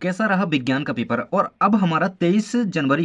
कैसा रहा विज्ञान का पेपर। और अब हमारा 23 जनवरी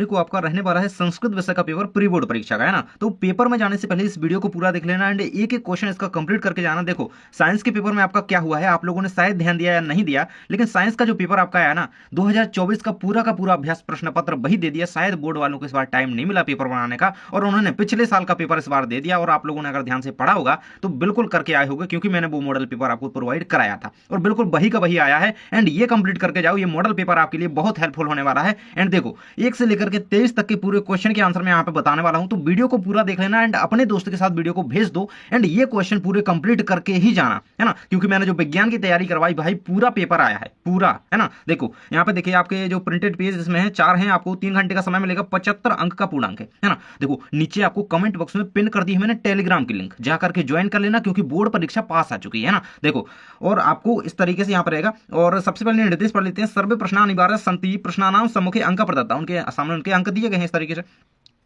को आपका रहने वाला है संस्कृत विषय का पेपर, प्री बोर्ड परीक्षा का, है ना। तो पेपर में जाने से पहले इस वीडियो को पूरा देख लेना एंड एक एक क्वेश्चन इसका कंप्लीट करके जाना। देखो साइंस के पेपर में आपका क्या हुआ है, आप लोगों ने शायद ध्यान दिया या नहीं दिया, लेकिन साइंस का जो पेपर आपका आया ना 2024 का पूरा अभ्यास प्रश्न पत्र वही दे दिया। शायद बोर्ड वालों को इस बार टाइम नहीं मिला पेपर बनाने का और उन्होंने पिछले साल का पेपर इस बार दे दिया। और आप लोगों ने अगर ध्यान से पढ़ा होगा तो बिल्कुल करके आए होंगे, क्योंकि मैंने वो मॉडल पेपर आपको प्रोवाइड कराया था और बिल्कुल वही का वही आया है। एंड ये कंप्लीट करके जाओ, ये मॉडल पेपर आपके लिए बहुत हेल्पफुल होने वाला है। एंड देखो 1 से लेकर के 23 तक के पूरे क्वेश्चन के आंसर मैं यहाँ पे बताने वाला हूं, तो वीडियो को पूरा देख लेना एंड अपने दोस्त के साथ वीडियो को भेज दो एंड ये क्वेश्चन पूरे कंप्लीट करके ही जाना, है ना। क्योंकि मैंने जो विज्ञान की तैयारी करवाई भाई पूरा पेपर आया है पूरा, है ना। देखो यहाँ पे देखिए आपके जो प्रिंटेड पेज इसमें है 4 हैं, आपको 3 घंटे का समय मिलेगा, 75 अंक का पूर्णांक है ना। देखो नीचे आपको कमेंट बॉक्स में पिन कर दी है मैंने टेलीग्राम की लिंक, जाकर के ज्वाइन कर लेना, क्योंकि बोर्ड परीक्षा पास आ चुकी है ना। देखो और आपको इस तरीके से यहाँ पर रहेगा। और सबसे पहले निर्देश पढ़ लेते हैं। सर्वे प्रश्नानिवार्य संति प्रश्नानाम सम्मुखे अंक प्रदत्ता, उनके सामने उनके अंक दिए गए हैं इस तरीके से।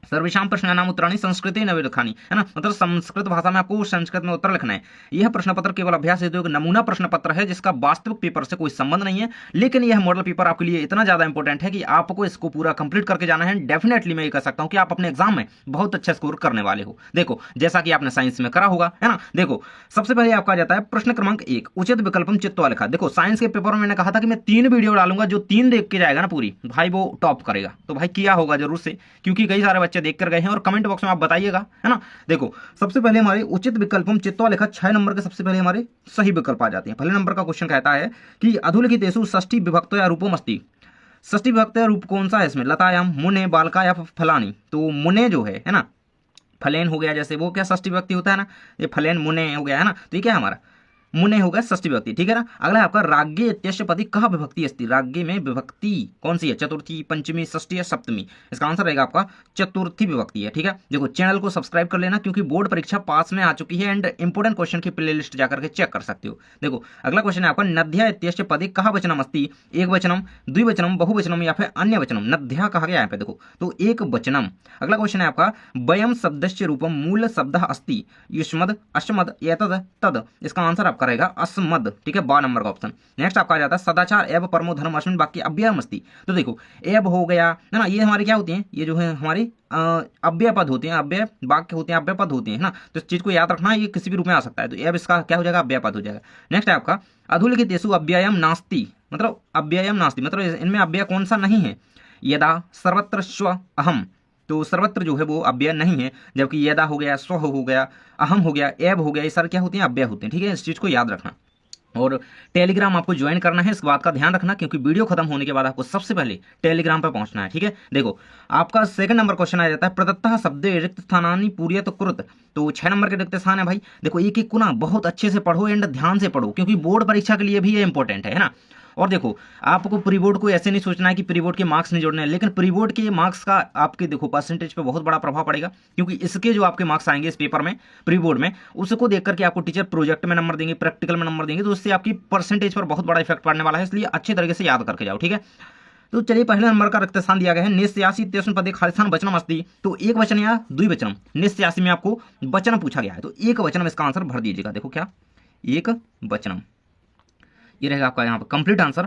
सर्वेषां प्रश्नानाम उत्तराणि संस्कृते न लिखानी, है ना। मतलब संस्कृत भाषा में आपको संस्कृत में उत्तर लिखना है। यह प्रश्न पत्र केवल अभ्यास हेतु एक नमूना प्रश्न पत्र है, जिसका वास्तविक पेपर से कोई संबंध नहीं है, लेकिन यह मॉडल पेपर आपके लिए इतना ज्यादा इंपॉर्टेंट है कि आपको इसको पूरा कंप्लीट करके जाना है। डेफिनेटली मैं ये कह सकता हूं कि आप अपने एग्जाम में बहुत अच्छा स्कोर करने वाले हो। देखो जैसा कि आपने साइंस में करा होगा, है ना। देखो सबसे पहले आपका जाता है प्रश्न क्रमांक 1, उचित विकल्पम चित्वा लिखा। देखो साइंस के पेपर में मैंने कहा था कि मैं 3 वीडियो डालूंगा, जो 3 देख के जाएगा ना पूरी भाई वो टॉप करेगा। तो भाई किया होगा जरूर से, क्योंकि कई सारे बच्चे देख कर गए हैं और कमेंट बॉक्स में आप बताइएगा, है ना। देखो सबसे पहले हमारे उचित विकल्पम चित्वा लिखा 6 नंबर के सबसे पहले हमारे सही विकल्प आ जाते हैं। पहले नंबर का क्वेश्चन कहता है कि अधोलिखितेषु षष्ठी विभक्तो या रूपम अस्ति। षष्ठी विभक्त या रूप कौन सा है इसमें? लतायाम, मुने, बालका या फलानी। तो मुने जो है ना, फलेन हो गया, जैसे वो क्या षष्ठी विभक्ति होता है ना, ये फलेन मुने हो गया, है ना। तो ये क्या है हमारा मुने होगा षष्ठी विभक्ति, ठीक है ना। अगला है आपका राज्ञे इत्यस्य पदी कहा विभक्ति अस्ति। राज्ञे में विभक्ति कौन सी है? चतुर्थी, पंचमी, षष्ठी या सप्तमी? इसका आंसर रहेगा आपका चतुर्थी विभक्ति है, ठीक है। देखो चैनल को सब्सक्राइब कर लेना, क्योंकि बोर्ड परीक्षा पास में आ चुकी है एंड इंपोर्टेंट क्वेश्चन की प्लेलिस्ट जाकर के चेक कर सकते हो। देखो अगला क्वेश्चन है आपका नद्या इत्यस्य पदी कहा वचनम अस्ति। एक वचनम, द्विवचनम, बहुवचनम या फिर अन्य वचनम। नद्या कहा गया है पे, देखो तो एक वचनम। अगला क्वेश्चन है आपका वयम शब्दस्य रूपम मूल शब्द अस्ति। युष्मद, अश्मद, एतद, तद। इसका आंसर आपका रहेगा अस्मद, ठीक है, 12 नंबर का ऑप्शन। नेक्स्ट आपका आ जाता है सदाचार एवं परमो धर्म अस्मिन् वाक्य अव्ययम अस्ति। तो देखो एव हो गया, है ना, ये हमारे क्या होते हैं, ये जो है हमारे अव्यय पद होते हैं, अव्यय वाक्य होते हैं, अव्यय पद होते हैं, ना। तो इस चीज को याद रखना, ये किसी भी रूप में आ सकता है। तो एव इसका क्या हो जाएगा? अव्यय पद हो जाएगा। नेक्स्ट है आपका अधोलिखितेषु अव्ययम नास्ति। मतलब अव्ययम नास्ति मतलब इनमें अव्यय कौन सा नहीं है? यदा, सर्वत्र, स्व, अहम। तो सर्वत्र जो है वो अव्यय नहीं है, जबकि यदा हो गया, स्व हो गया, अहम हो गया, एव हो गया, ये सारे क्या होते हैं? अव्यय होते हैं, ठीक है। इस चीज को याद रखना। और टेलीग्राम आपको ज्वाइन करना है, इस बात का ध्यान रखना, क्योंकि वीडियो खत्म होने के बाद आपको सबसे पहले टेलीग्राम पर पहुंचना है, ठीक है। देखो आपका सेकंड नंबर क्वेश्चन आ जाता है प्रदत्तः शब्दे रिक्त स्थानानि पूर्यत कुरुत। तो 6 नंबर के रिक्त स्थान है भाई। देखो एक एक को ना बहुत अच्छे से पढ़ो एंड ध्यान से पढ़ो, क्योंकि बोर्ड परीक्षा के लिए भी ये इंपॉर्टेंट है ना। और देखो आपको प्री बोर्ड को ऐसे नहीं सोचना है कि प्री बोर्ड के मार्क्स नहीं जोड़ने हैं, लेकिन प्री बोर्ड के मार्क्स का आपके देखो परसेंटेज पे बहुत बड़ा प्रभाव पड़ेगा, क्योंकि इसके जो आपके मार्क्स आएंगे इस पेपर में प्री बोर्ड में, उसको देख करके आपको टीचर प्रोजेक्ट में नंबर देंगे, प्रैक्टिकल में नंबर देंगे, तो उससे आपकी परसेंटेज पर बहुत बड़ा इफेक्ट पड़ने वाला है। इसलिए अच्छे तरीके से याद करके जाओ, ठीक है। तो चलिए पहले नंबर का रिक्त स्थान दिया गया है निस्यासी इत्यस्मिन् पदे खाली स्थान वचनम अस्ति। तो एक वचन या द्विवचनम। निस्यासी में आपको वचन पूछा गया है, तो एक वचनम इसका आंसर भर दीजिएगा। देखो क्या एक वचनम, ये रहेगा आपका यहाँ पर कंप्लीट आंसर।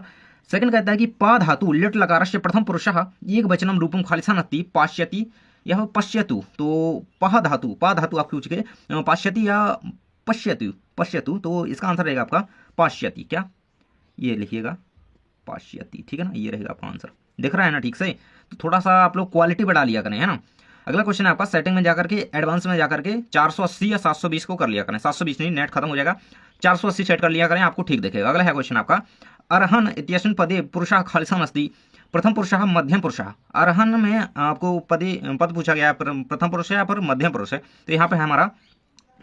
सेकंड कहता है कि पा धातु लिट लकारस्य प्रथम पुरुषः एक वचनम रूपम खालिस्थान अस्ति पाश्यति या पश्यतु। तो पा धातु आप पूछ गए पाश्यति या पश्यतु, पश्यतु, तो इसका आंसर रहेगा आपका पाश्यति। क्या ये लिखिएगा पाश्यति, ठीक है ना, ये रहेगा आपका आंसर। दिख रहा है ना ठीक से? तो थोड़ा सा आप लोग क्वालिटी बढ़ा लिया करें, है ना। अगला क्वेश्चन है आपका सेटिंग में जाकर के एडवांस में जाकर के 480 या 720 को कर लिया करें। 720 नहीं, नेट खत्म हो जाएगा, 480 सेट कर लिया करें, आपको ठीक दिखेगा। अगला है क्वेश्चन आपका अर्हन इत्यस्मिन् पदे पुरुषः खालिस्थान अस्ति। प्रथम पुरुषः मध्यम पुरुषः। अर्हन में आपको पद पूछा गया, प्रथम पुरुष है या फिर मध्यम पुरुष है, तो यहाँ पे है हमारा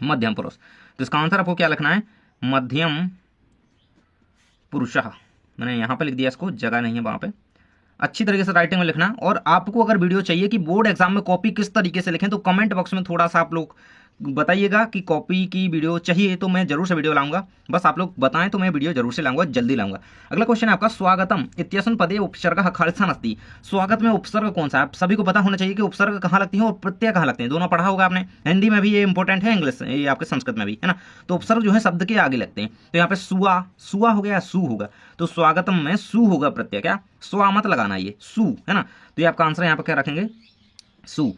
मध्यम पुरुष। तो इसका आंसर आपको क्या लिखना है? मध्यम पुरुषः। मैंने यहाँ पे लिख दिया, इसको जगह नहीं है वहां पे, अच्छी तरीके से राइटिंग में लिखना। और आपको अगर वीडियो चाहिए कि बोर्ड एग्जाम में कॉपी किस तरीके से लिखें, तो कमेंट बॉक्स में थोड़ा सा आप लोग बताइएगा कि कॉपी की वीडियो चाहिए तो मैं जरूर से वीडियो लाऊंगा, बस आप लोग बताएं तो मैं वीडियो जरूर से लाऊंगा, जल्दी लाऊंगा। अगला क्वेश्चन है आपका, स्वागतम इत्यस्मिन् पदे उपसर्गः खालिस्थान अस्ति। स्वागत में उपसर्ग कौन सा है? आप सभी को पता होना चाहिए कि उपसर्ग कहाँ लगती है और प्रत्यय कहाँ लगते हैं, दोनों पढ़ा होगा आपने, हिंदी में भी ये इंपॉर्टेंट है, इंग्लिश ये आपके संस्कृत में भी है ना। तो उपसर्ग जो है शब्द के आगे लगते हैं, तो यहाँ पे सुआ, सुआ हो गया, सु होगा, तो स्वागतम में सु होगा प्रत्यय, क्या स्वा मत लगाना, ये सु है ना। तो ये आपका आंसर यहाँ पे क्या रखेंगे, सु।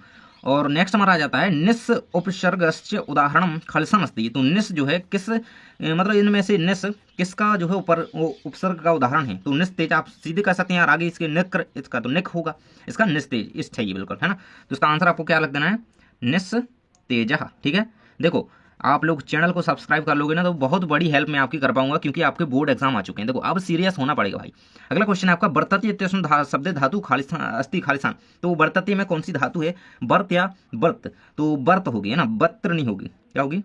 और नेक्स्ट हमारा आ जाता है, निस उपसर्गस्य उदाहरणम खलसन अस्ति। तो निस जो है किस मतलब इनमें से निस किसका जो है ऊपर वो उपसर्ग का उदाहरण है? तो निस तेज, आप सीधे कह सकते हैं यार, आगे इसके निक, इसका तो निक होगा, इसका निस तेज, इस चाहिए बिल्कुल है ना। तो इसका आंसर आपको क्या लग देना है, निस तेजः। ठीक है, देखो आप लोग चैनल को सब्सक्राइब कर लोगे ना तो बहुत बड़ी हेल्प मैं आपकी कर पाऊंगा, क्योंकि आपके बोर्ड एग्जाम आ चुके हैं। देखो अब सीरियस होना पड़ेगा भाई। अगला क्वेश्चन है आपका, बर्तती इत्यस्मिन् शब्दे धातु खालिस्थान अस्ति खालिस्थान। तो बर्तती में कौन सी धातु है, बर्त या बर्त? तो बर्त होगी है ना, बत्र नहीं होगी, क्या होगी,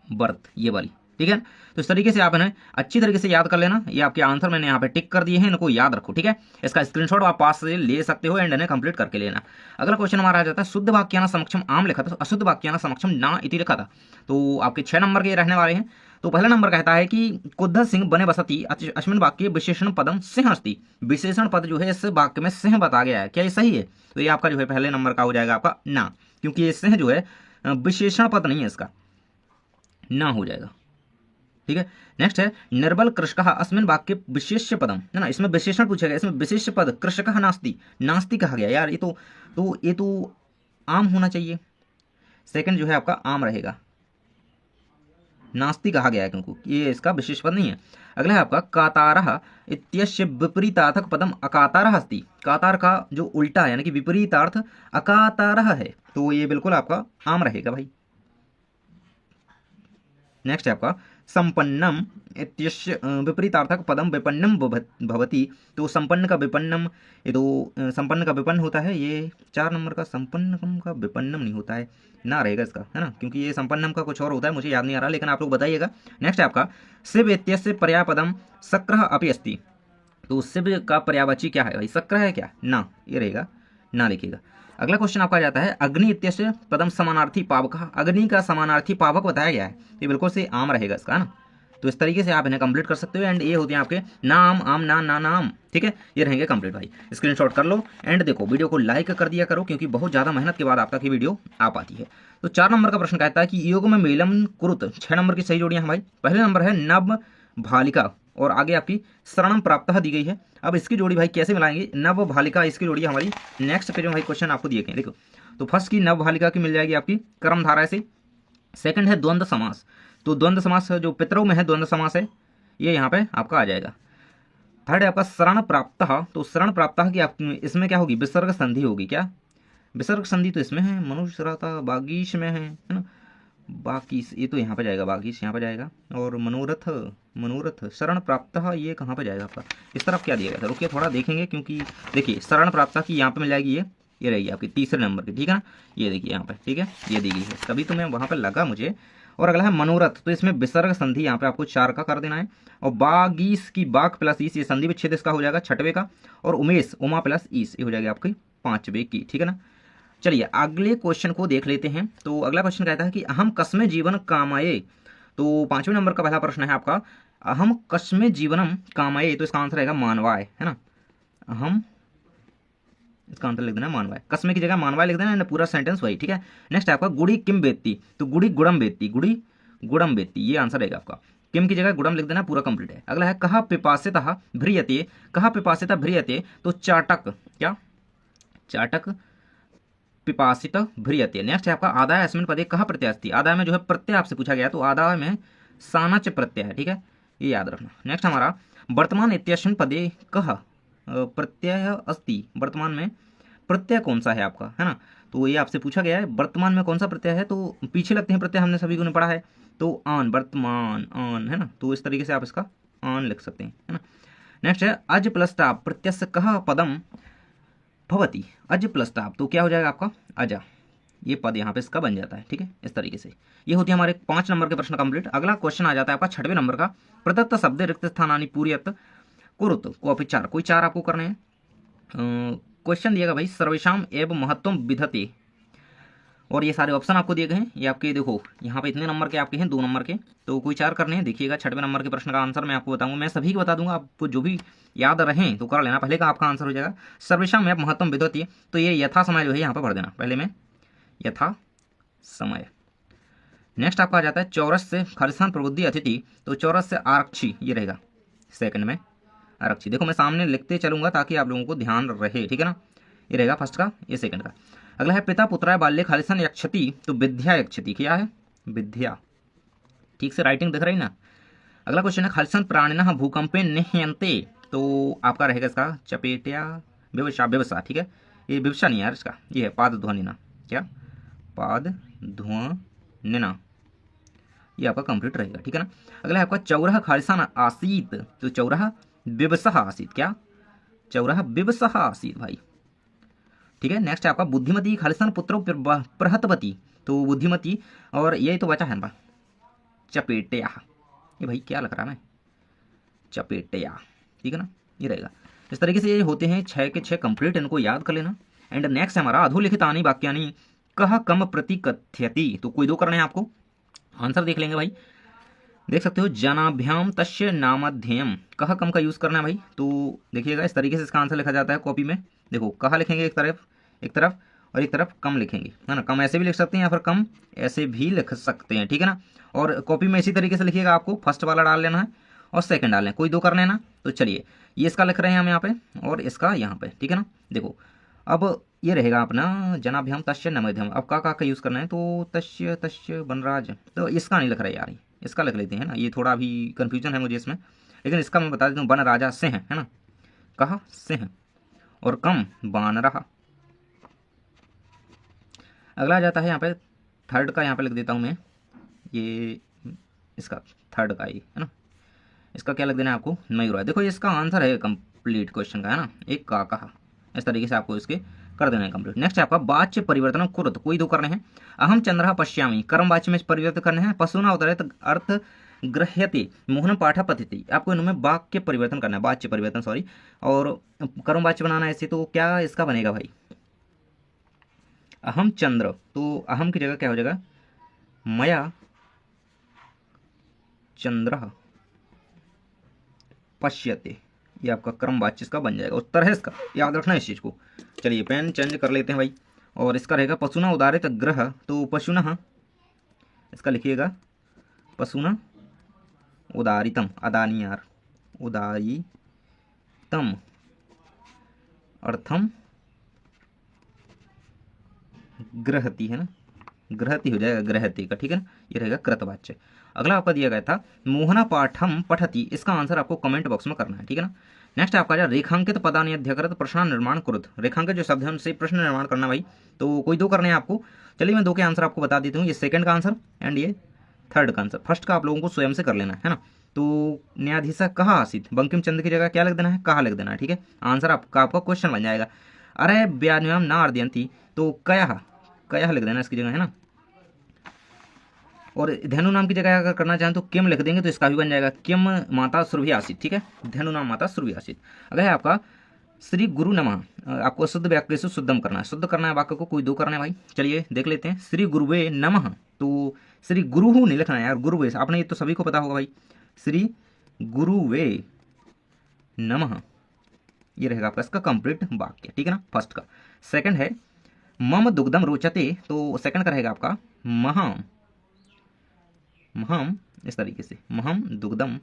बर्त, ये वाली। ठीक है, तो इस तरीके से आप इन्हें अच्छी तरीके से याद कर लेना। ये आपके आंसर मैंने यहाँ पे टिक कर दिए हैं, इनको याद रखो। ठीक है, इसका स्क्रीनशॉट आप पास से ले सकते हो एंड इन्हें कंप्लीट करके लेना। अगला क्वेश्चन हमारा आ जाता है, शुद्ध वाक्याना समक्षम आम लिखा था, अशुद्ध वाक्याना समक्षम ना इति लिखा था। तो आपके 6 नंबर के रहने वाले हैं। तो पहला नंबर कहता है कि कुद्ध सिंह बने बसती अस्मिन् वाक्य विशेषण पदम सिंह अस्ति। विशेषण पद जो है इस वाक्य में सिंह बता गया है, क्या ये सही है? तो ये आपका जो है पहले नंबर का हो जाएगा आपका ना, क्योंकि ये सिंह जो है विशेषण पद नहीं है, इसका ना हो जाएगा। ठीक है, नेक्स्ट है, निर्बल कृषकः अस्मिन् वाक्य विशेष्य पदम, है ना, इसमें विशेषण पूछा गया, इसमें विशेष्य पद कृषकः नास्ति, नास्ति कहा गया यार, ये तो आम होना चाहिए। सेकंड जो है आपका आम रहेगा, नास्ति कहा गया है क्योंकि ये इसका विशेष पद नहीं है। अगला है आपका, कातारः इत्यस्य विपरीतार्थक पदम अकातारः अस्ति। कातार का जो उल्टा है यानी कि विपरीतार्थ अकातारः है, तो ये बिल्कुल आपका आम रहेगा भाई। नेक्स्ट है आपका, संपन्नम इत्यस्य विपरीतार्थक पदम विपन्नम भवति। तो संपन्न का विपन्नम, ये तो संपन्न का विपन्न होता है, ये 4 नंबर का संपन्नम का विपन्नम नहीं होता है, ना रहेगा इसका, है ना, क्योंकि ये संपन्नम का कुछ और होता है, मुझे याद नहीं आ रहा, लेकिन आप लोग बताइएगा। नेक्स्ट है आपका, शिव इत्यस्य पर्यायपदम शक्रः अपि अस्ति। तो शिव का पर्यायवाची क्या है भाई, शक्र है क्या, ना, ये रहेगा, ना लिखिएगा। अगला क्वेश्चन आपका जाता है, अग्नि इत्यस्य पदम समानार्थी पावक। अग्नि का समानार्थी पावक बताया गया है, ये बिल्कुल से आम रहेगा इसका ना। तो इस तरीके से आप इन्हें कंप्लीट कर सकते हो एंड ये होते हैं आपके नाम, आम, ना, ना, नाम। ठीक है, ये रहेंगे कंप्लीट भाई, स्क्रीनशॉट कर लो एंड देखो वीडियो को लाइक कर दिया करो, क्योंकि बहुत ज़्यादा मेहनत के बाद आप तक ये वीडियो आ पाती है। तो 4 नंबर का प्रश्न कहता है कि योग में मेलम कुरुत। 6 नंबर की सही जोड़ियाँ हैं भाई। पहले नंबर है नव भालिका और आगे आपकी शरणम प्राप्त दी गई है। अब इसकी जोड़ी भाई कैसे मिलाएंगे, नव भालिका, इसकी जोड़ी हमारी नेक्स्ट पेज में भाई क्वेश्चन आपको दिए गए। देखो, तो फर्स्ट की नव भालिका की मिल जाएगी आपकी कर्मधारय से। सेकंड है द्वंद्व समास, तो द्वंद्व समास जो पितरों में है द्वंद्व समास है, ये यहाँ पे आपका आ जाएगा। थर्ड है आपका शरण प्राप्त, तो शरण प्राप्त की आप इसमें क्या होगी, विसर्ग संधि होगी, क्या विसर्ग संधि तो इसमें है, मनुष्य रहता बागीश में है ना, बाकी ये तो यहाँ पे जाएगा, बागीश यहाँ पे जाएगा, और मनोरथ, मनोरथ शरण प्राप्त ये कहाँ पे जाएगा आपका, इस तरफ क्या दिया गया था, रुकिए थोड़ा देखेंगे, क्योंकि देखिए शरण प्राप्त की यहाँ पे मिल जाएगी, ये रहेगी आपकी तीसरे नंबर की। ठीक है ना, ये देखिए यहाँ पे, ठीक है, ये दी गई है, तभी तो मैं वहाँ पे लगा मुझे। और अगला है मनोरथ, तो इसमें विसर्ग संधि यहाँ पे आपको 4 का कर देना है, और बागीस की बाग प्लस ईस, ये संधि विच्छेद इसका हो जाएगा 6वें का, और उमेश उमा प्लस ईस, ये हो जाएगी आपकी 5वें की। ठीक है ना, चलिए अगले क्वेश्चन को देख लेते हैं। तो अगला क्वेश्चन कहता है कि अहम कस्मे जीवन कामाये। तो 5वें नंबर का पहला प्रश्न है आपका, अहम कस्मे जीवनम कामाये, तो इसका आंसर रहेगा मानवाय, है ना, अहम, इसका आंसर लिख देना मानवाय, कस्मे की जगह मानवाय लिख देना, पूरा सेंटेंस वही। ठीक है, नेक्स्ट है आपका, गुड़ी किम बेत्ती, तो गुड़ी गुड़म बेत्ती, गुड़ी गुड़म बेत्ती, ये आंसर रहेगा आपका, किम की जगह गुड़म लिख देना, पूरा कंप्लीट है। अगला है, कहा पिपासितः भ्रियते, कहा पिपासितः भ्रियते, तो चाटक, क्या चाटक पिपासित भ्रियते। नेक्स्ट है आपका, आदाय अस्मिन् पदे कहा प्रत्यय अस्ति। आदाय में जो है प्रत्यय आपसे पूछा गया, तो आदाय में सानच प्रत्यय है। ठीक है, ये याद रखना। नेक्स्ट हमारा, वर्तमान इत्यस्मिन् पदे कह प्रत्यय अस्ति। वर्तमान में प्रत्यय कौन सा है आपका, है ना, तो ये आपसे पूछा गया है वर्तमान में कौन सा प्रत्यय है, तो पीछे लगते हैं प्रत्यय, हमने सभी को ने पढ़ा है, तो आन, वर्तमान आन, है ना, तो इस तरीके से आप इसका आन लिख सकते हैं, है ना। नेक्स्ट है, अज प्लस टाप प्रत्यय कह पदम भवती, अज प्लस टाप, तो क्या हो जाएगा आपका अजा, ये पद यहाँ पे इसका बन जाता है। ठीक है, इस तरीके से ये होती है हमारे 5 नंबर के प्रश्न कंप्लीट। अगला क्वेश्चन आ जाता है आपका 6वें नंबर का, प्रदत्त शब्द रिक्त स्थानानि पूर्यत कुरुत कॉपी 4, कोई 4 आपको करने हैं। क्वेश्चन दिएगा भाई, सर्वेशम एवं महत्व विधते और ये सारे ऑप्शन आपको दिए गए हैं, ये आपके देखो यहाँ पे इतने नंबर के आपके हैं, 2 नंबर के, तो कोई 4 करने हैं। देखिएगा 6वें नंबर के प्रश्न का आंसर मैं आपको बताऊंगा, मैं सभी को बता दूंगा, आपको जो भी याद रहें तो कर लेना। पहले का आपका आंसर हो जाएगा सर्वेशम में महत्तम विद्युतीय, तो ये यथा समय जो है यहाँ पर भर देना पहले में, यथा समय। नेक्स्ट आपका आ जाता है चौरस से खालिस्तान प्रबुद्धि अतिथि, तो चौरस से आरक्षी, ये रहेगा सेकंड में आरक्षी। देखो मैं सामने लिखते चलूंगा ताकि आप लोगों को ध्यान रहे, ठीक है ना। ये रहेगा फर्स्ट का, ये सेकंड का। अगला है पिता पुत्राय बाल्य खालिस्तान यक्षति, तो विद्या यक्षति, क्या है विद्या, ठीक से राइटिंग दिख रही ना। अगला क्वेश्चन है खालिस्तान प्राणिनः भूकंपे निह्यन्ते, तो आपका रहेगा इसका चपेटिया विवशा, विवशा, ठीक है। ये विवशा नहीं यार इसका, ये है पाद ध्वनिना, क्या पाद ध्वनिना, ये आपका कंप्लीट रहेगा, ठीक है ना। अगला है आपका चौरह खालिस्तान आसीत, तो चौरह विवशः आसीत, क्या चौरह विवशः आसीत भाई, ठीक है। नेक्स्ट है आपका बुद्धिमती खालिस्तान पुत्रो प्रहतवती, तो बुद्धिमती, और यही तो बचा है ना चपेटिया, ये भाई क्या लग रहा है मैं चपेटिया, ठीक है ना, ये रहेगा। इस तरीके से ये होते हैं 6 के 6 कंप्लीट, इनको याद कर लेना। एंड नेक्स्ट है हमारा अधोलिखितानि वाक्यानि कह कम प्रतिकथ्यति, तो कोई 2 करने हैं आपको, आंसर देख लेंगे भाई। देख सकते हो जनाभ्याम तस्य नामध्ययम, कह कम का यूज करना है भाई, तो देखिएगा इस तरीके से इसका आंसर लिखा जाता है कॉपी में। देखो कहा लिखेंगे एक तरफ और एक तरफ कम लिखेंगे, है ना। कम ऐसे भी लिख सकते हैं या फिर कम ऐसे भी लिख सकते हैं, ठीक है ना। और कॉपी में इसी तरीके से लिखिएगा, आपको फर्स्ट वाला डाल लेना है और सेकंड डालना है, कोई 2 करने हैं ना। तो चलिए ये इसका लिख रहे हैं हम यहाँ पे और इसका यहाँ पे, ठीक है ना। देखो अब ये रहेगा अपना जनाभ्याम तस्य नमध्यम, अब का यूज़ करना है, तो तस्य तस्य वनराज, तो इसका नहीं लिख रहा है यार, इसका लिख लेते हैं ना, ये थोड़ा भी कन्फ्यूजन है मुझे इसमें, लेकिन इसका मैं बता देता हूँ, वन राजा से है ना, कहा से है, और कम बान रहा। अगला आ जाता है यहाँ पे थर्ड का, यहाँ पे लिख देता हूँ मैं, ये इसका थर्ड का ही है ना, इसका क्या लिख देना है आपको मयूरा। देखो इसका आंसर है कंप्लीट क्वेश्चन का, है ना, एक का कहा, इस तरीके से आपको इसके कर देना है कंप्लीट। नेक्स्ट है आपका वाच्य परिवर्तन कुरुत, कोई 2 करने हैं। अहम चंद्रः पश्यामि, कर्म वाच्य में परिवर्तन करने हैं। पशुना उदरत अर्थ गृह्यते मोहन पाठा पतिथि, आपको इनमें वाक्य परिवर्तन करना है, वाच्य परिवर्तन सॉरी, और कर्म वाच्य बनाना है इसे, तो क्या इसका बनेगा भाई अहम चंद्र, तो अहम की जगह क्या हो जाएगा मया चंद्र पश्यते, ये आपका क्रम वाच्य इसका बन जाएगा, उत्तर है इसका, याद रखना इस चीज़ को। चलिए पेन चेंज कर लेते हैं भाई, और इसका रहेगा पशुना उदारित ग्रह, तो पशुना इसका लिखिएगा पशुना उदारितम, अदानी यार, उदारितम अर्थम ग्रहति, है ना, ग्रहति हो जाएगा ग्रहति का, ठीक है ना, ये रहेगा कृतवाच्य। अगला आपका दिया गया था मोहना पाठम पठति, इसका आंसर आपको कमेंट बॉक्स में करना है, ठीक है ना। नेक्स्ट आपका जो रेखांकित पदानि अध्यकृत प्रश्न निर्माण कुरुत, रेखांकित जो शब्द है उनसे प्रश्न निर्माण करना भाई, तो कोई 2 करने हैं आपको। चलिए मैं 2 के आंसर आपको बता देती हूँ, ये सेकंड का आंसर एंड ये थर्ड का आंसर। फर्स्ट का आप लोगों को स्वयं से कर लेना है ना। तो न्यायाधीश कहा आसित, बंकिम चंद्र की जगह क्या लिख देना है, कहा लिख देना है, ठीक है। आंसर आपका क्वेश्चन बन जाएगा। अरे व्यान्याम ना अर्दयंती, तो कया लिख देना इसकी जगह, है ना। और धेनु नाम की जगह अगर करना चाहें तो किम लिख देंगे, तो इसका भी बन जाएगा किम माता सुरभि आसित, ठीक है, धेनु नाम माता सुरभि आसित। अगर है आपका श्री गुरु नमः, आपको शुद्ध वाक्य से शुद्धम करना है, शुद्ध करना है वाक्य को, कोई 2 करना है भाई। चलिए देख लेते हैं, श्री गुरुवे नमः, तो श्री गुरु नहीं लिखना है यार, गुरुवे, आपने ये तो सभी को पता होगा भाई, श्री गुरुवे नमः, ये रहेगा आपका इसका कंप्लीट वाक्य, ठीक है ना, फर्स्ट का। सेकंड है मम दुग्धम रोचते, तो सेकंड का रहेगा आपका महम, इस तरीके से महम दुग्धम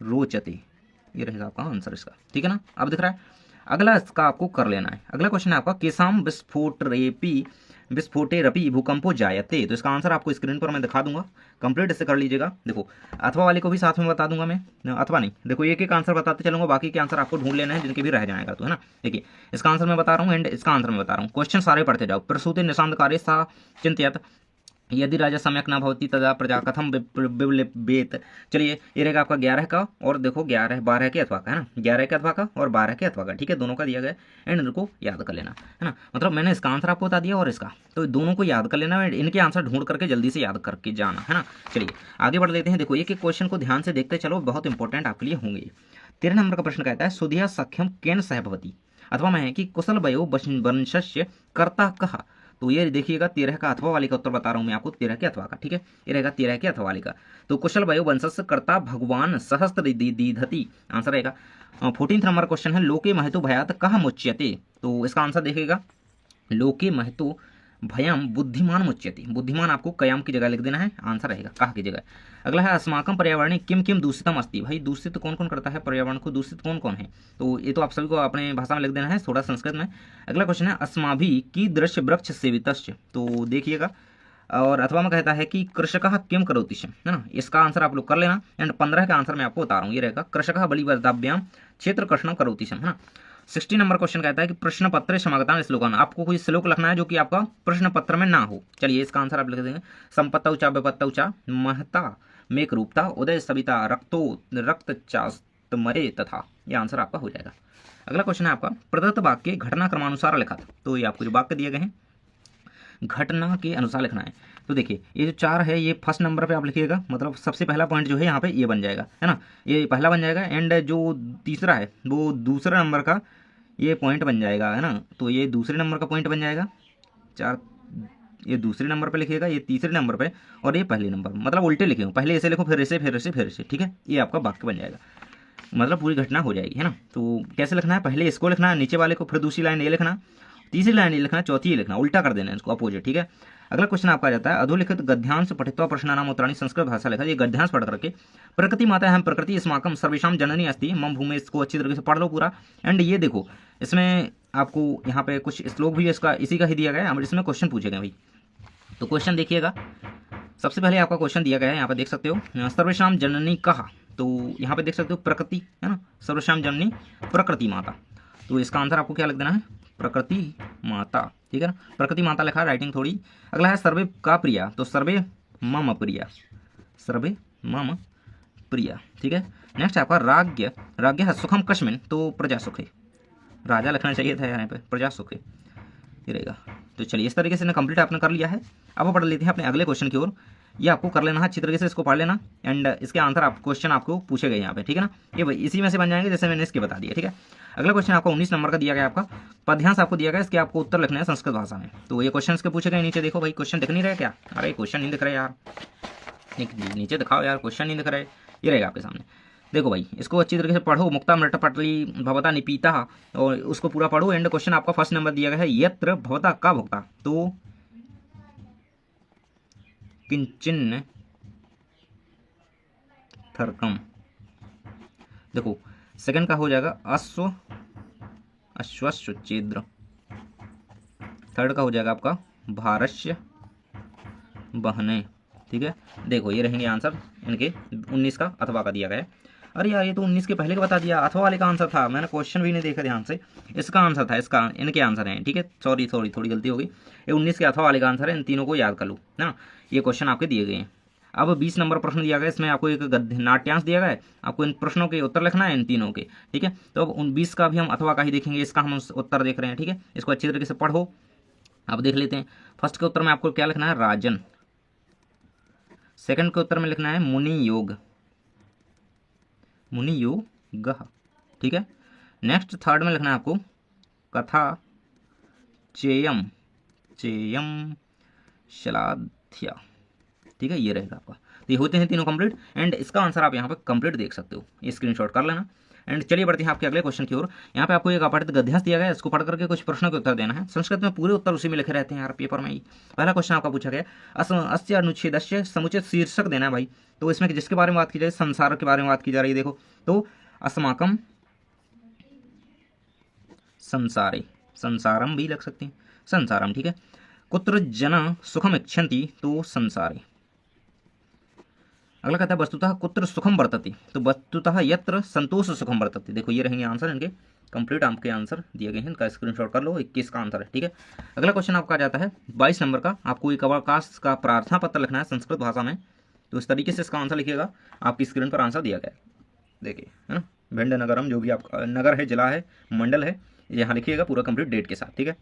रोचते, ये रहेगा आपका आंसर इसका, ठीक है ना। अब दिख रहा है, अगला इसका आपको कर लेना है। अगला क्वेश्चन है आपका केसाम विस्फोटे रपी भूकंपो जायते, तो इसका आंसर आपको स्क्रीन पर मैं दिखा दूंगा, कंप्लीट इसे कर लीजिएगा। देखो अथवा वाले को भी साथ में बता दूंगा मैं, अथवा नहीं, देखो एक आंसर बताते चलूंगा, बाकी के आंसर आपको ढूंढ लेना है जिनके भी रह जाएगा, तो है ना। देखिए इसका आंसर मैं बता रहा हूँ एंड इसका आंसर मैं बता रहा हूँ, क्वेश्चन सारे पढ़ते जाओ। प्रसूति निशांतकारे सा चिंतित यदि राजा सम्यक न भवती तदा प्रजा कथम विप्लवेत, चलिए ये रहेगा आपका 11 का, और देखो 11 12 के अथवा का, है ना, 11 के अथवा का और 12 के अथवा का, ठीक है, दोनों का दिया गया एंड इनको याद कर लेना, है ना। मतलब मैंने इसका आंसर आपको बता दिया और इसका, तो दोनों को याद कर लेना, इनके आंसर ढूंढ करके जल्दी से याद करके जाना, है ना। चलिए आगे बढ़ लेते हैं। देखो एक एक क्वेश्चन को ध्यान से देखते चलो, बहुत इंपॉर्टेंट आपके लिए होंगे। 13 नंबर का प्रश्न कहता है सुधिया सख्यम केन सहभवती, अथवा मैं कि कुशल वयो वंशस्य कर्ता कहा, तो ये देखिएगा 13 का अथवा वाले का उत्तर बता रहा हूँ मैं आपको, 13 के अथवा का, ठीक है, ये रहेगा 13 के अथवा वाले का। तो कुशल वयो वंशस्य कर्ता भगवान सहस्त्र दीधति, आंसर रहेगा। 14 नंबर क्वेश्चन है लोके महतो भयात कह मुच्यते, तो इसका आंसर देखिएगा लोके महतो भयम बुद्धिमान मुच्यते, बुद्धिमान आपको कयाम की जगह लिख देना है, आंसर रहेगा कहा की जगह। अगला है अस्माकम पर्यावरण किम किम दूषितम अस्ति, भाई दूषित कौन कौन करता है पर्यावरण को, दूषित कौन कौन है, तो ये तो आप सभी को अपने भाषा में लिख देना है, थोड़ा संस्कृत में। अगला क्वेश्चन है अस्माभि की दृश्य वृक्ष सेवितश्च, तो देखिएगा और अथवा में कहता है कि कृषकः किम करोति, है ना, इसका आंसर आप लोग कर लेना। एंड 15 का आंसर मैं आपको बता रहा हूँ, ये रहेगा कृषकः बलिवर्दाभ्याम क्षेत्र कृष्ण करोति, है ना। 60 नंबर क्वेश्चन कहता है कि प्रश्न पत्र समागतान श्लोकान, आपको कोई श्लोक लिखना है जो कि आपका प्रश्न पत्र में ना हो। चलिए इसका आंसर आप लिख देंगे संपत्तौ चा विपत्तौ चा महता मेक रूपता उदय सविता रक्तो रक्त चास्तमरे तथा, ये आंसर आपका हो जाएगा। अगला क्वेश्चन है आपका प्रदत्त वाक्य घटना क्रमानुसार लिखा था, तो ये आपको जो वाक्य दिए गए हैं घटना के अनुसार लिखना है। तो देखिए ये जो 4 है ये फर्स्ट नंबर पे आप लिखिएगा, मतलब सबसे पहला पॉइंट जो है यहाँ पे ये बन जाएगा, है ना, ये पहला बन जाएगा। एंड जो तीसरा है वो दूसरा नंबर का ये पॉइंट बन जाएगा, है ना, तो ये दूसरे नंबर का पॉइंट बन जाएगा। 4 ये दूसरे नंबर पे लिखिएगा, ये तीसरे नंबर पे, और ये पहले नंबर, मतलब उल्टे लिखे, पहले ऐसे लिखो फिर ऐसे फिर ऐसे फिर ऐसे, ठीक है, ये आपका वाक्य बन जाएगा, मतलब पूरी घटना हो जाएगी, है ना। तो कैसे लिखना है, पहले इसको लिखना है नीचे वाले को, फिर दूसरी लाइन ये लिखना, तीसरी लाइन ये लिखना, चौथी ये लिखना, उल्टा कर देना है इसको, अपोजिट, ठीक है। अगला क्वेश्चन आपका आ जाता है अधोलिखित गद्यांश पठित्वा प्रश्नानाम उत्तराणि, संस्कृत भाषा लिखा, ये गद्यांश पढ़ करके प्रकृति माता है प्रकृति अस्माकम सर्वेषां जननी अस्ति मम भूमि, इसको अच्छी तरीके से पढ़ लो पूरा। एंड ये देखो इसमें आपको यहाँ पे कुछ श्लोक भी इसका इसी का ही दिया गया है, इसमें क्वेश्चन पूछे गए भाई। तो क्वेश्चन देखिएगा, सबसे पहले आपका क्वेश्चन दिया गया है, यहाँ पे देख सकते हो सर्वेषां जननी कहा, तो यहाँ पे देख सकते हो प्रकृति, है ना, सर्वेषां जननी प्रकृति माता, तो इसका आंसर आपको क्या लिख देना है प्रकृति माता, ठीक है ना, प्रकृति माता लिखा, राइटिंग थोड़ी। अगला है सर्वे का प्रिया, तो सर्वे मम प्रिया, सर्वे मम प्रिया, ठीक है। नेक्स्ट आपका राज्य, राज्य है सुखम कश्मीन, तो प्रजा सुख है, राजा लिखना चाहिए था यहाँ पे, प्रजा सुख है, ये रहेगा। तो चलिए इस तरीके से ना कंप्लीट आपने कर लिया है। अब पढ़ लेते हैं अपने अगले क्वेश्चन की ओर, ये आपको कर लेना है अच्छी तरीके से, इसको पढ़ लेना। एंड इसके आंसर आप क्वेश्चन आपको पूछे गए यहाँ पे, ठीक है ना, ये भाई इसी में से बन जाएंगे जैसे मैंने इसके बता दिया, ठीक है। अगला क्वेश्चन आपका 19 नंबर का दिया गया, आपका पद्यांश आपको दिया गया, इसके आपको उत्तर लिखना है संस्कृत भाषा में। तो ये क्वेश्चन इसके पूछे गए, नीचे देखो भाई, क्वेश्चन दिख नहीं रहा क्या, अरे क्वेश्चन नहीं दिख रहा यार, नीचे दिखाओ यार, क्वेश्चन नहीं दिख रहा है, ये रहेगा आपके सामने, देखो भाई इसको अच्छी तरीके से पढ़ो, मुक्ता मृत पटली भवता निपीता, और उसको पूरा पढ़ो। एंड क्वेश्चन आपका फर्स्ट नंबर दिया गया है यत्र भवता का भुक्ता, तो किंचिन थर्कम, देखो सेकंड का हो जाएगा अश्वश्चेद्र, थर्ड का हो जाएगा आपका भारस्य बहने, ठीक है। देखो ये रहेंगे आंसर इनके 19 का अथवा का दिया गया है। अरे यार ये तो 19 के पहले का बता दिया, अथवा वाले का आंसर था, मैंने क्वेश्चन भी नहीं देखा ध्यान से, इसका आंसर था, इसका इनके आंसर हैं, ठीक है, सॉरी थोड़ी गलती हो गई, ये 19 के अथवा वाले का आंसर है, इन तीनों को याद कर लो ना, ये क्वेश्चन आपके दिए गए हैं। अब 20 नंबर प्रश्न दिया गया, इसमें आपको एक नाट्यांश दिया गया है, आपको इन प्रश्नों के उत्तर लिखना है इन तीनों के, ठीक है। तो अब उन 20 का भी हम अथवा का ही देखेंगे, इसका हम उत्तर देख रहे हैं, ठीक है, इसको अच्छी तरीके से पढ़ो। अब देख लेते हैं, फर्स्ट के उत्तर में आपको क्या लिखना है राजन, सेकंड के उत्तर में लिखना है मुनि योग, मुनि योग, ठीक है। नेक्स्ट थर्ड में लिखना है आपको कथा चेयम शलाध्या, ठीक है, ये रहेगा आपका। तो ये होते हैं तीनों कंप्लीट, एंड इसका आंसर आप यहाँ पे कंप्लीट देख सकते हो, ये स्क्रीनशॉट कर लेना। एंड चलिए बढ़ते हैं आपके अगले क्वेश्चन की ओर। यहाँ पे आपको एक अपठित गद्यांश दिया गया है, इसको पढ़ करके कुछ प्रश्नों के उत्तर देना है। संस्कृत में पूरे उत्तर उसी में लिखे रहते हैं यार पेपर में ही। पहला क्वेश्चन आपका पूछा गया अस्य अनुच्छेदस्य समुचित शीर्षक देना है भाई, तो इसमें जिसके बारे में बात की जाए संसार के बारे में बात की जा रही है। देखो तो अस्माकम संसारे, संसारम भी लग सकते हैं, संसारम, ठीक है। कुत्र जना सुखम इच्छन्ति, तो संसारे। अगला कहता है वस्तुतः कुत्र सुखम वर्तते, तो वस्तुतः यत्र संतोष सुखम वर्तते। देखो ये रहेंगे आंसर इनके, कंप्लीट आपके आंसर दिए गए हैं, इनका स्क्रीनशॉट कर लो, 21 का आंसर है, ठीक है। अगला क्वेश्चन आपका आ जाता है 22 नंबर का, आपको एक अवकाश का प्रार्थना पत्र लिखना है संस्कृत भाषा में, तो इस तरीके से इसका आंसर लिखिएगा, आपकी स्क्रीन पर आंसर दिया गया है, देखिए, है ना। भिंड नगरम, जो भी आपका नगर है, जिला है, मंडल है, यहाँ लिखिएगा पूरा कंप्लीट डेट के साथ, ठीक है।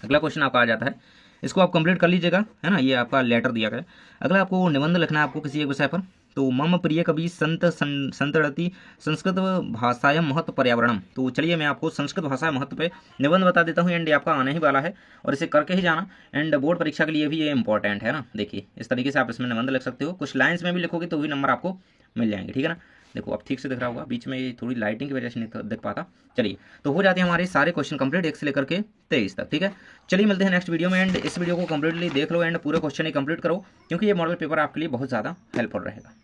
अगला क्वेश्चन आपका आ जाता है, इसको आप कंप्लीट कर लीजिएगा, है ना, ये आपका लेटर दिया गया है। अगला आपको निबंध लिखना है आपको किसी एक विषय पर, तो मम प्रिय कवि संतरति संस्कृत भाषायां महत्व पर्यावरणम। तो चलिए मैं आपको संस्कृत भाषा महत्व पे निबंध बता देता हूँ एंड ये आपका आने ही वाला है और इसे करके ही जाना एंड बोर्ड परीक्षा के लिए भी ये इंपॉर्टेंट है ना। देखिए इस तरीके से आप इसमें निबंध लिख सकते हो, कुछ लाइन्स में भी लिखोगे तो भी नंबर आपको मिल जाएंगे, ठीक है ना। देखो अब ठीक से दिख रहा होगा, बीच में ये थोड़ी लाइटिंग की वजह से नहीं दिख पाता। चलिए तो हो जाते हैं हमारे सारे क्वेश्चन कंप्लीट 1 से लेकर के 23 तक, ठीक है। चलिए मिलते हैं नेक्स्ट वीडियो में एंड इस वीडियो को कंप्लीटली देख लो एंड पूरे क्वेश्चन ही कंप्लीट करो क्योंकि ये मॉडल पेपर आपके लिए बहुत ज़्यादा हेल्पफुल रहेगा।